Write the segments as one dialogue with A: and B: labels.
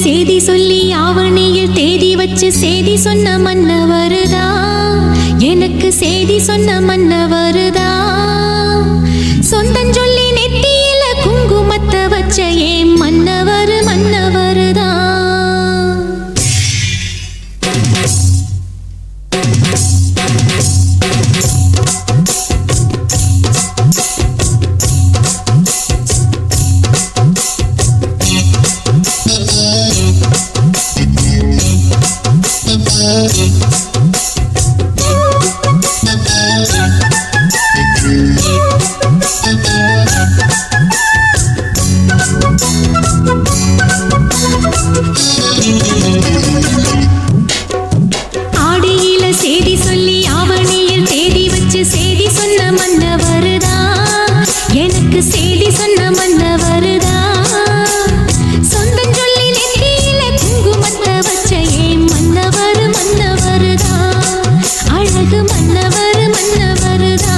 A: சேதி சொல்லி ஆவணியில் தேதி வச்சு சேதி சொன்ன மன்னவருதா, எனக்கு சேதி சொன்ன மன்னவருதா. சொந்தஞ்சொல்லி நெத்தியில குங்குமத்தை வச்ச ஏன் மன்னவர் மன்னவருதா. ஆடியில சேதி சொல்லி ஆவணியில் தேதி வச்சு சேதி சொன்ன மன்னவருதா, எனக்கு சேதி சொன்ன மன்னவருதா. சொந்தஞ்சொல்லி நெத்தியில குங்குமத்தை வச்ச ஏன் மன்னவர் மன்னவருதா, அழகு மன்னவர் மன்னவருதா.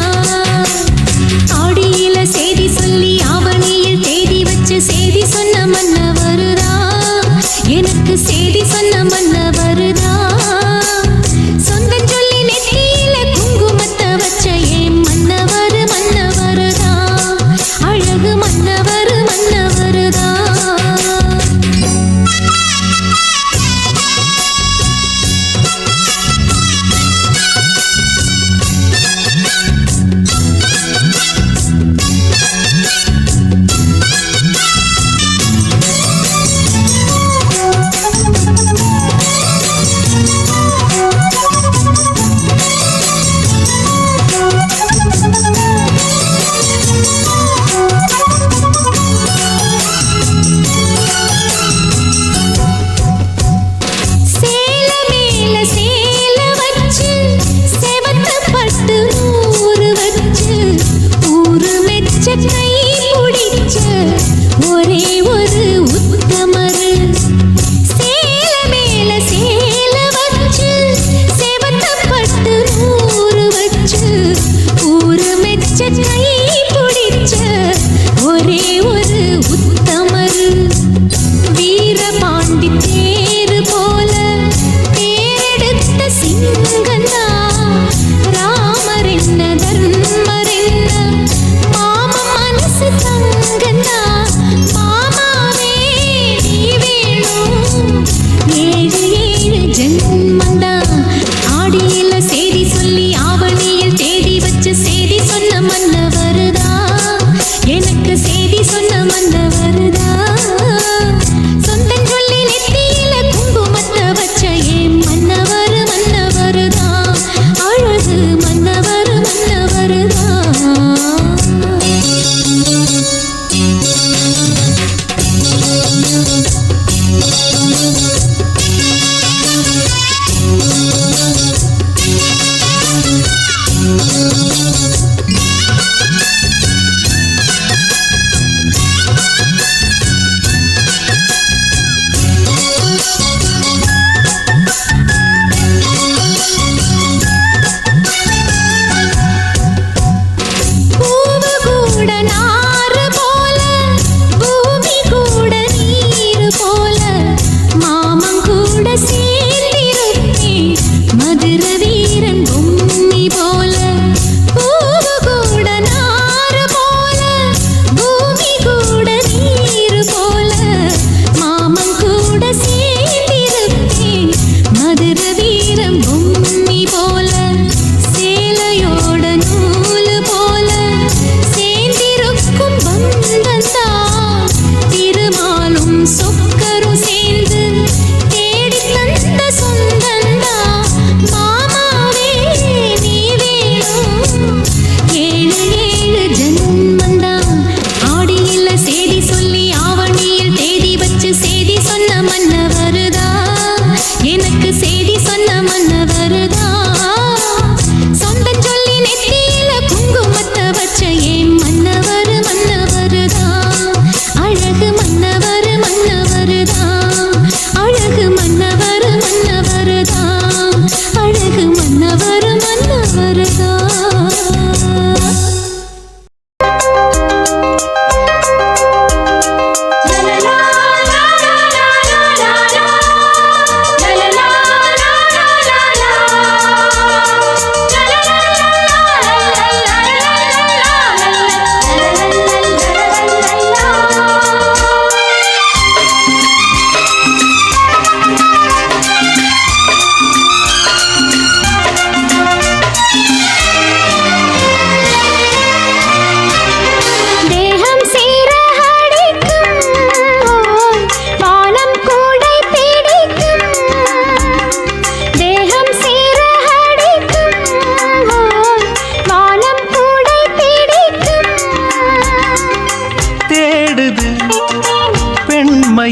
A: ஆடியில சேதி சொல்லி ஆவணியில் தேதி வச்சு சேதி சொன்ன மன்னவருதா, எனக்கு சேதி சொன்ன மன்னவருதா. சொந்தஞ்சொல்லி நெத்தியில குங்குமத்தை வச்ச ஏன் மன்னவர் மன்னவருதா, அழகு மன்னவர் மன்னவருதா.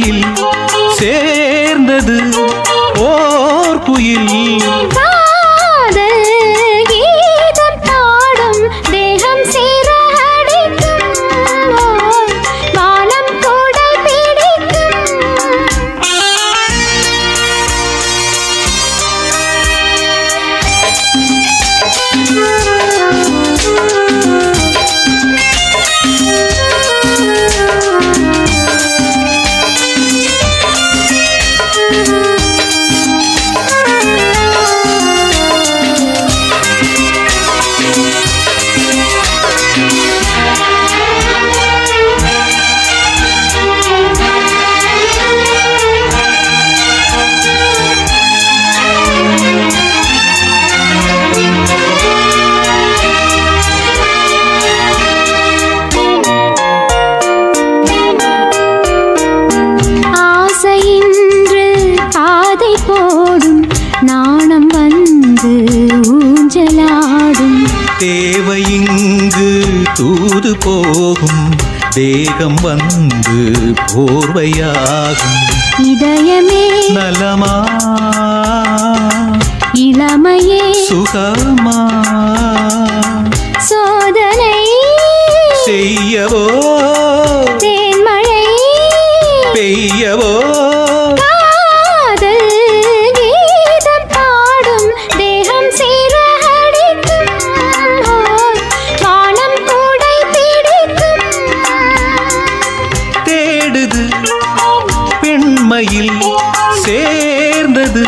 B: பெண்மையில் சேர்ந்தது ஓர் குயில்.
A: நாணம் வந்து ஊஞ்சலாடும்
B: தேவை இங்கு தூது போகும் தேகம் வந்து போர்வையாகும்.
A: இதயமே
B: நலமா
A: இளமையே
B: சுகமா
A: சோதனை
B: செய்யவோ
A: தேன்மழை
B: பெய்யவோ பெண்மையில் சேர்ந்தது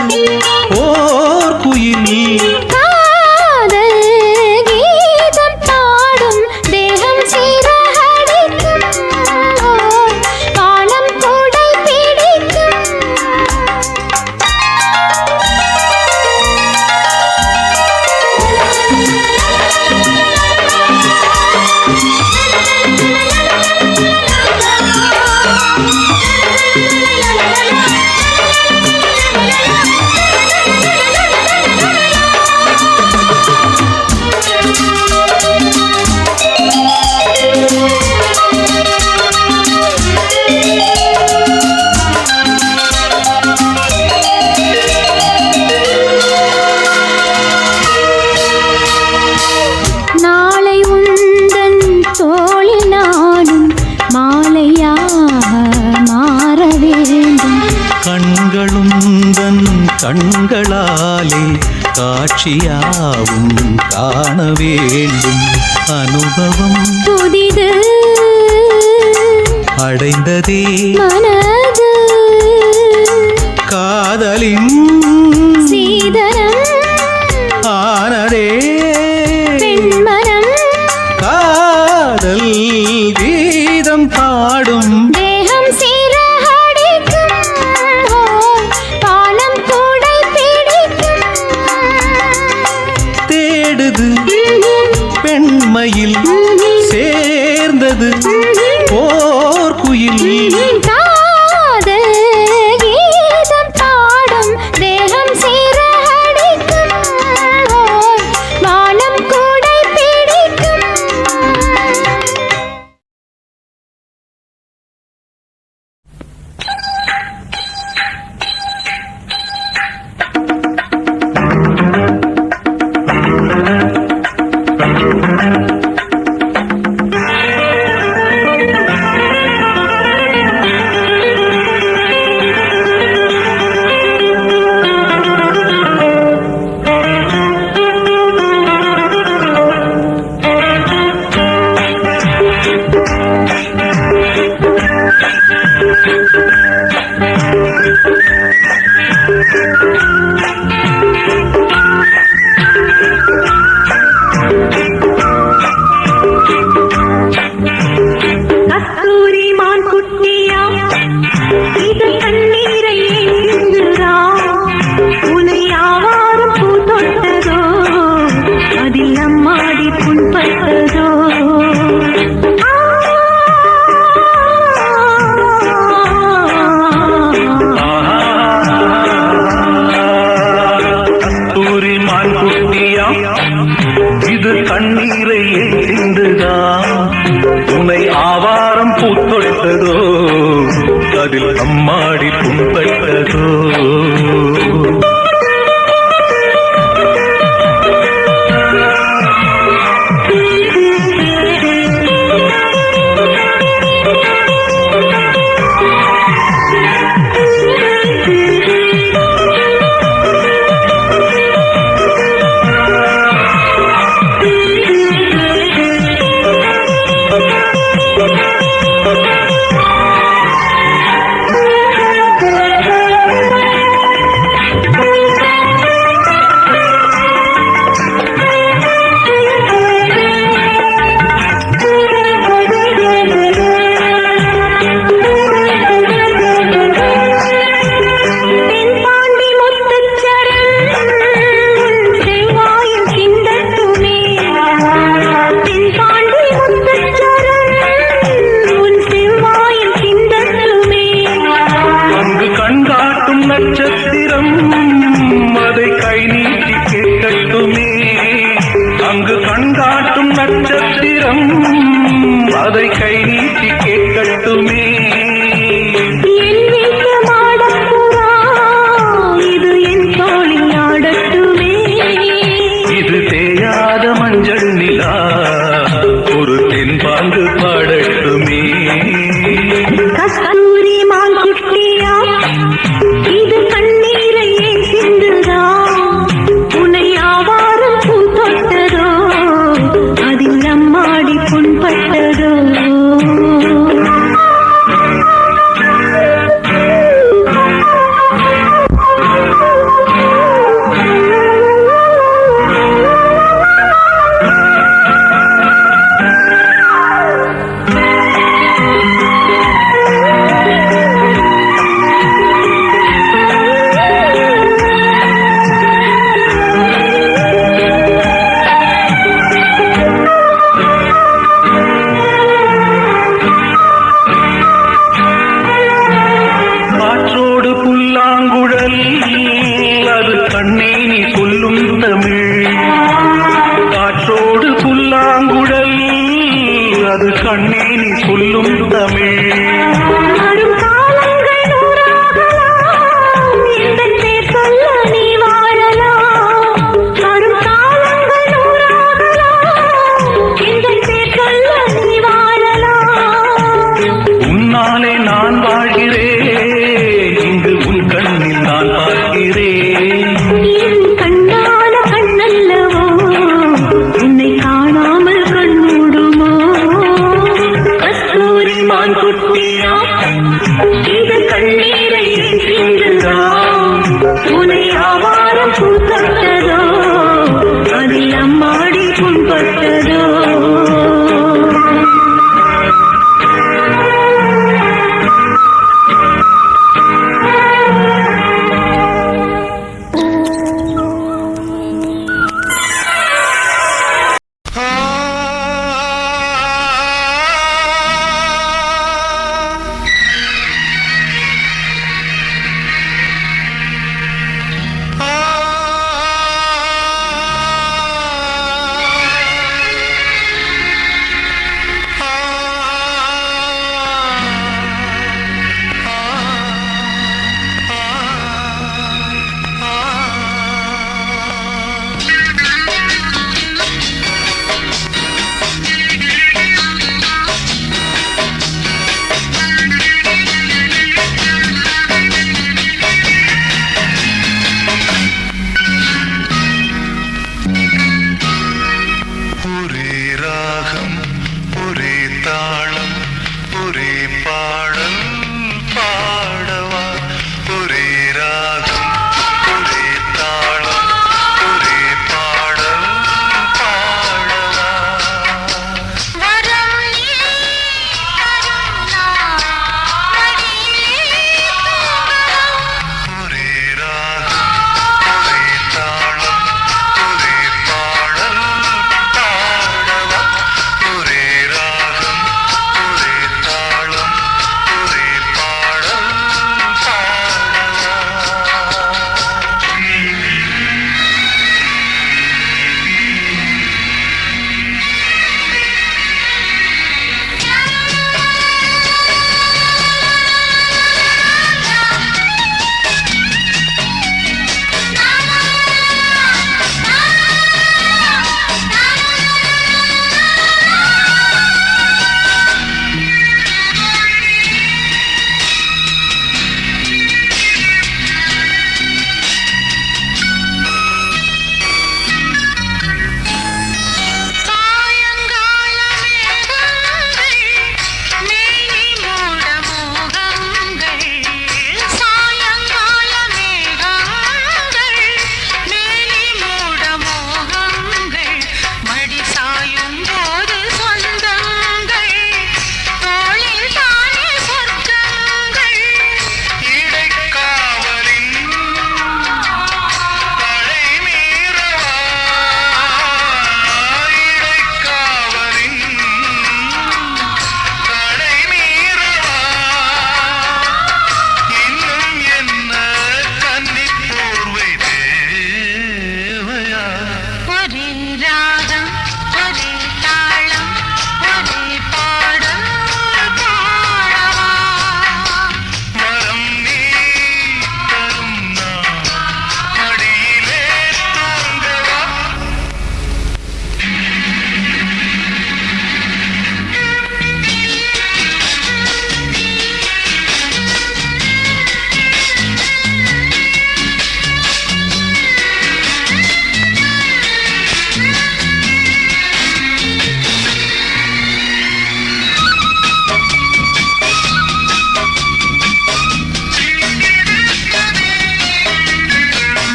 B: ஓர் குயில்.
A: காதல் கீதம் பாடும் தேகம் சீரடிக்கும் வானம் கூடை பிடிக்கும். நாளை உந்தன் தோளில் நாடும் மாலையாக மாற வேண்டும்.
B: கண்களுந்தன் கண்களாலே காட்சியாவும் காண வேண்டும். அனுபவம்
A: புதிது
B: அடைந்ததே
A: மனது
B: காதலின்
A: சீதனம்
B: ஆனதே
A: பெண்மனம்.
B: காதல் கீதம் பாடும்
A: தேகம் சீரடிக்கும் வானம் கூடை பிடிக்கும்.
B: தேடுது பெண்மையில் சேர்ந்தது ஓர் குயில்.
A: காதல் கீதம் பாடும்
B: அம்மாடி புண்பட்டதோ நட்சத்திரம் அதை கை நீட்டி கேட்கட்டுமே அங்கு கண்காட்டும் நட்சத்திரம் அதை கை நீட்டி கேட்கட்டுமே
A: என் வீட்டு மாடப்புறா இது என் தோளில் ஆடட்டுமே
B: இது தேயாத மஞ்சள் நிலா ஒரு தென்பாங்கு பாடட்டுமே
A: கஸ்தூரி மான் குட்டியா இது கண்ணீரை ஏன் சிந்துதா உன்னை ஆவாரம் பூ தொட்டதோ அதில் அம்மாடி புண்பட்டதோ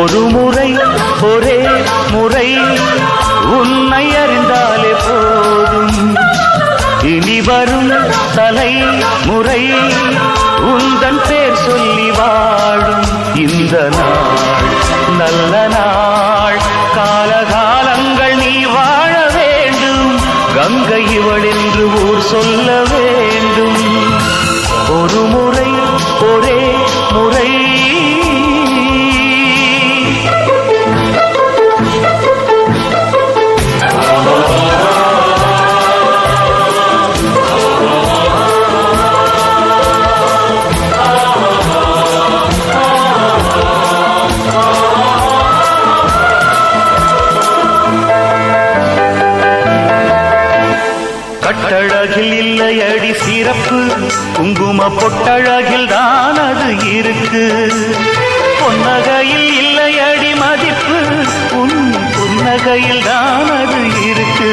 B: ஒரு முறை ஒரே முறை உன்னை அறிந்தாலே போதும் இனி வரும் தலைமுறை உந்தன் பேர் சொல்லி வாழும் இந்த நாள் நல்ல நாள் காலகாலங்கள் நீ வாழ வேண்டும் கங்கை இவள் என்று ஊர் சொல்ல வேண்டும் ஒரு முறை ஒரே முறை கட்டழகில் இல்லையடி சிறப்பு குங்கும பொட்டழகில் தான் அது இருக்கு பொன்னகையில் இல்லையடி மதிப்பு உன் புன்னகையில் தான் அது இருக்கு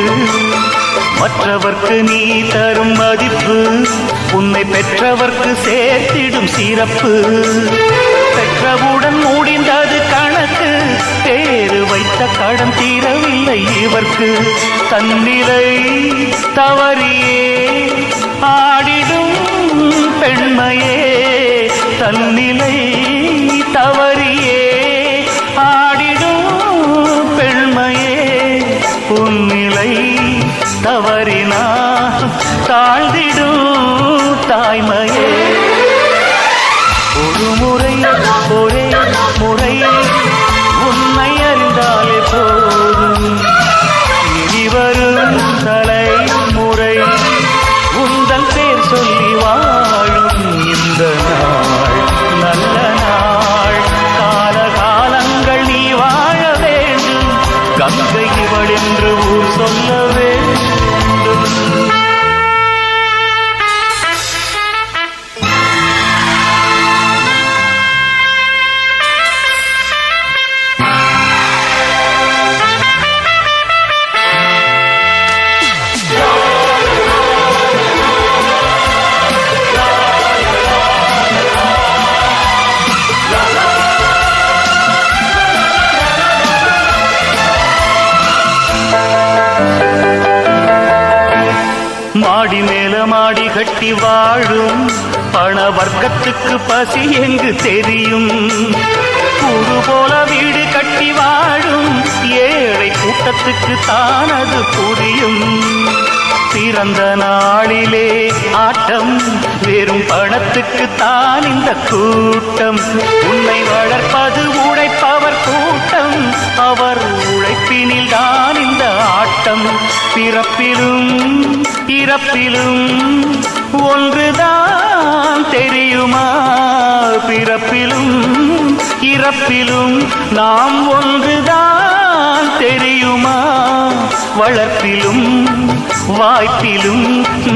B: மற்றவர்க்கு நீ தரும் மதிப்பு உன்னை பெற்றவர்க்கு சேர்த்திடும் சிறப்பு பெற்றவுடன் முடிந்தது கணக்கு பேரு வைத்த கடன் தீரவில்லை இவர்க்கு தன்னிலை தவறியே ஆடிடும் பெண்மையே தன்னிலை தவறியே ஆடிடும் பெண்மையே உன்னிலை தவறினா தாழ்ந்திடும் தாய்மையே ஒரு முறை ஒரே முறை உன்னை அறிந்தாலே போதும் இனி வரும் தலைமுறை உந்தன் பேர் சொல்லி வாழும் இந்த நாள் நல்ல நாள் காலகாலங்கள் நீ வாழ வேண்டும் கங்கை இவள் என்று ஊர் சொல்ல வேண்டும் மாடி மேல மாடி கட்டி வாழும் பண வர்க்கத்துக்கு பசி எங்கு தெரியும் கூடு போல வீடு கட்டி வாழும் ஏழை கூட்டத்துக்கு தான் அது புரியும் பிறந்த நாளிலே ஆட்டம் வெறும் பணத்துக்கு தான் இந்த கூட்டம் உன்னை வளர்ப்பது உழைப்பவர் கூட்டம் அவர் உழைப்பினில் தான் இந்த ஆட்டம் பிறப்பிலும் இறப்பிலும் ஒன்றுதான் தெரியுமா பிறப்பிலும் இறப்பிலும் நாம் ஒன்றுதான் தெரியுமா வளர்ப்பிலும் வாய்ப்பிலும்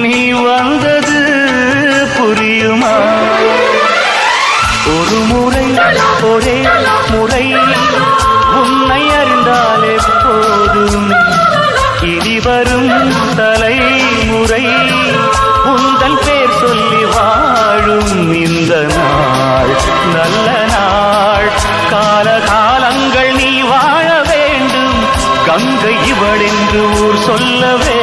B: நீ வந்தது புரியுமா ஒரு முறை ஒரே முறை உன்னை அறிந்தாலே போதும் இனி வரும் தலைமுறை உந்தன் பேர் சொல்லி வாழும் இந்த நாள் நல்ல நாள் காலகாலங்கள் நீ வாழ வேண்டும் கங்கை இவள் என்று ஊர் சொல்லவே